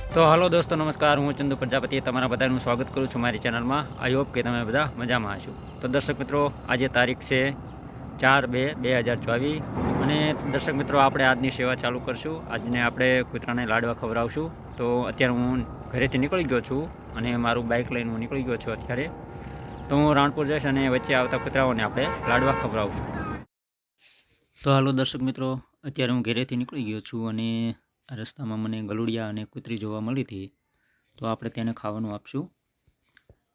तो हेलो दोस्तों नमस्कार, हूँ चंदू प्रजापति तमारा बधाનું स्वागत करूँ છું મારી ચેનલમાં। आई होप કે તમે બધા મજામાં હશો। તો દર્શક મિત્રો, આજે તારીખ છે 4/2/2024 અને દર્શક મિત્રો, આપણે આજની સેવા ચાલુ કરશું। આજને આપણે કૂતરાને લાડવા ખવડાવશું। તો અત્યારે હું ઘરેથી નીકળી ગયો છું અને મારું બાઇક લઈને હું નીકળી ગયો છું અત્યારે। તો હું રાણપુર જઈશ અને વચ્ચે આવતા કૂતરાઓને આપણે લાડવા ખવડાવશું। તો હાલો દર્શક મિત્રો, અત્યારે હું ઘરેથી નીકળી ગયો છું અને રસ્તામાં મને ગલુડિયા અને કૂતરી જોવા મળી હતી। તો આપણે તેને ખાવાનું આપશું।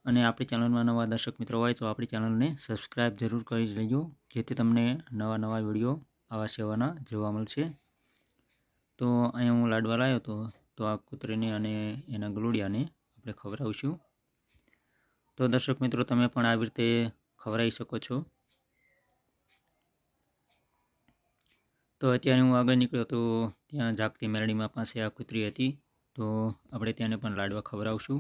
અને આપણી ચેનલમાં નવા દર્શક મિત્રો હોય તો આપણી ચેનલને સબસ્ક્રાઈબ જરૂર કરી લેજો, જેથી તમને નવા વિડીયો આવા સેવાના જોવા મળશે। તો અહીંયા હું લાડવા લાવ્યો હતો, તો આ કૂતરીને અને એના ગલુડિયાને આપણે ખવડાવીશું। તો દર્શક મિત્રો, તમે પણ આવી રીતે ખવડાવી શકો છો। તો અત્યારે હું આગળ નીકળ્યો તો ત્યાં જાગતી મેરડીમાં પાસે આ કૂતરી હતી, તો આપણે તેને પણ લાડવા ખવડાવશું।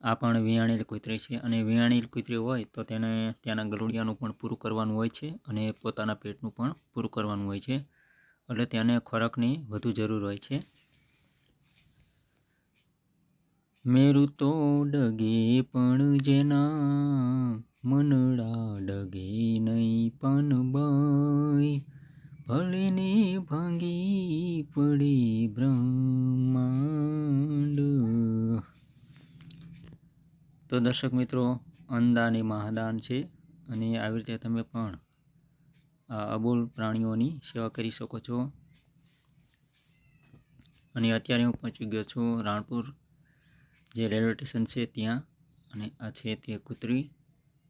આ પણ વિયાણેલી કૂતરી છે અને વિયાણેલી કૂતરી હોય તો તેને ત્યાંના ગલુડિયાનું પણ પૂરું કરવાનું હોય છે અને પોતાના પેટનું પણ પૂરું કરવાનું હોય છે, એટલે તેને ખોરાકની વધુ જરૂર હોય છે। મેરું તો ડગે પણ જેના મનડા ડગે નહીં પણ બાઈ, ભલેને ભાંગી પડી બ્રહ્માંડ। તો દર્શક મિત્રો, અન્નદાન એ મહાદાન છે અને આવી રીતે તમે પણ આ અબોલ પ્રાણીઓની સેવા કરી શકો છો। અને અત્યારે હું પહોંચી ગયો છું રાણપુર જે રેલવે સ્ટેશન છે ત્યાં, અને આ છે તે કૂતરી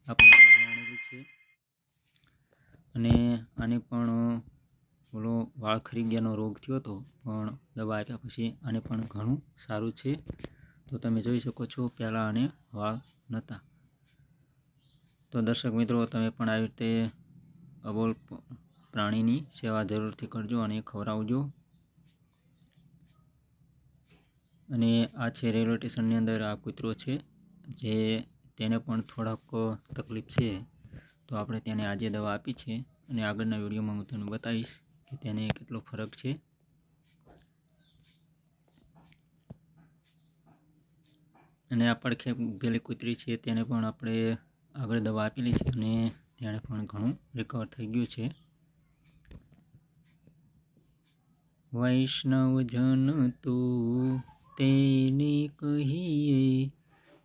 આપણી છે। અને આને પણ ઓલો વાળ ખરી ગયાનો રોગ થયો હતો, પણ દવા આપ્યા પછી આને પણ ઘણું સારું છે। તો તમે જોઈ શકો છો, પહેલાં આને વાળ નહોતા। તો દર્શક મિત્રો, તમે પણ આવી રીતે અબોલ પ્રાણીની સેવા જરૂરથી કરજો અને ખવડાવજો। અને આ છે રેલવે સ્ટેશનની અંદર આ કૂતરો છે, જે તેને પણ થોડાક તકલીફ છે, તો આપણે તેને આજે દવા આપી છે અને આગળના વિડીયોમાં હું તમને બતાવીશ કે તેને કેટલો ફરક છે। અને આ પડખે પેલી કૂતરી છે તેને પણ આપણે આગળ દવા આપેલી છે અને તેણે પણ ઘણું રિકવર થઈ ગયું છે। વૈષ્ણવજન તો તેને કહીએ,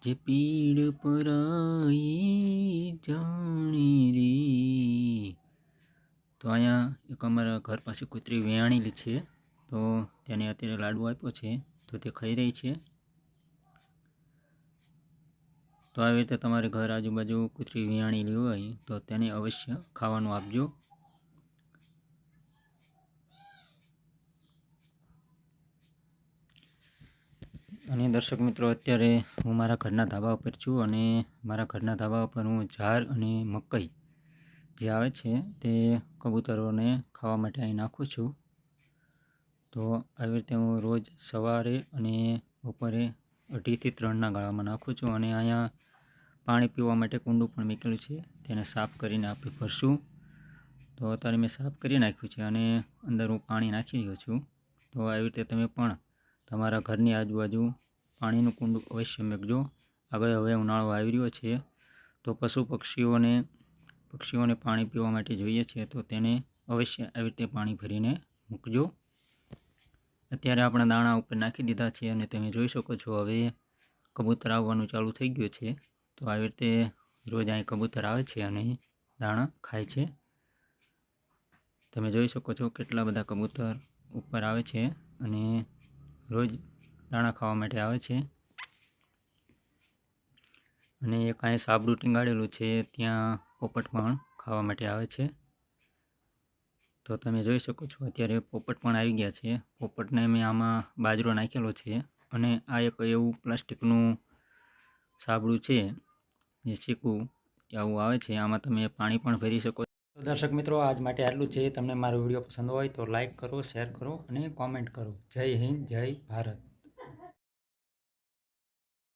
જે પીડ પરાઈ જાણી રે। તો અહીંયા એક અમારા ઘર પાસે કૂતરી વેયાણેલી છે, તો તેને અત્યારે લાડવો આપ્યો છે, તો તે ખાઈ રહી છે। તો આવી રીતે તમારે ઘર આજુબાજુ કૂતરી વિયાણેલી હોય તો તેને અવશ્ય ખાવાનું આપજો। અને દર્શક મિત્રો, અત્યારે હું મારા ઘરના ધાબા ઉપર છું અને મારા ઘરના ધાબા ઉપર હું ઝાર અને મકાઈ જે આવે છે તે કબૂતરોને ખાવા માટે અહીં નાખું છું। તો આવી રીતે હું રોજ સવારે અને બપોરે 2:30 થી 3ના ગાળામાં નાખું છું। અને અહીંયા પાણી પીવા માટે કુંડું પણ મૂકેલું છે, તેને સાફ કરીને આપણે ભરશું। તો અત્યારે મેં સાફ કરી નાખ્યું છે અને અંદર હું પાણી નાખી રહ્યો છું। તો આવી રીતે તમે પણ તમારા ઘરની આજુબાજુ પાણીનું કુંડું અવશ્ય મૂકજો। આગળ હવે ઉનાળો આવી રહ્યો છે, તો પશુ પક્ષીઓને પાણી પીવા માટે જોઈએ છે, તો તેને અવશ્ય આવી રીતે પાણી ભરીને મૂકજો। અત્યારે આપણા દાણા ઉપર નાખી દીધા છે અને તમે જોઈ શકો છો હવે કબૂતર આવવાનું ચાલુ થઈ ગયું છે। તો આવી રીતે રોજ અહીં કબૂતર આવે છે અને દાણા ખાય છે। તમે જોઈ શકો છો કેટલા બધા કબૂતર ઉપર આવે છે અને રોજ દાણા ખાવા માટે આવે છે। અને એક અહીં સાબડું ટીંગાડેલું છે, ત્યાં પોપટ પણ ખાવા માટે આવે છે। તો તમે જોઈ શકો છો અત્યારે પોપટ પણ આવી ગયા છે। પોપટને મેં આમાં બાજરો નાખેલો છે અને આ એક એવું પ્લાસ્ટિકનું સાબડું છે, જે ચીકું આવું આવે છે, આમાં તમે પાણી પણ ભરી શકો છો। તો દર્શક મિત્રો, આજ માટે આટલું છે। તમને મારો વિડીયો પસંદ હોય તો લાઈક કરો, શેર કરો અને કોમેન્ટ કરો। જય હિન્દ, જય ભારત।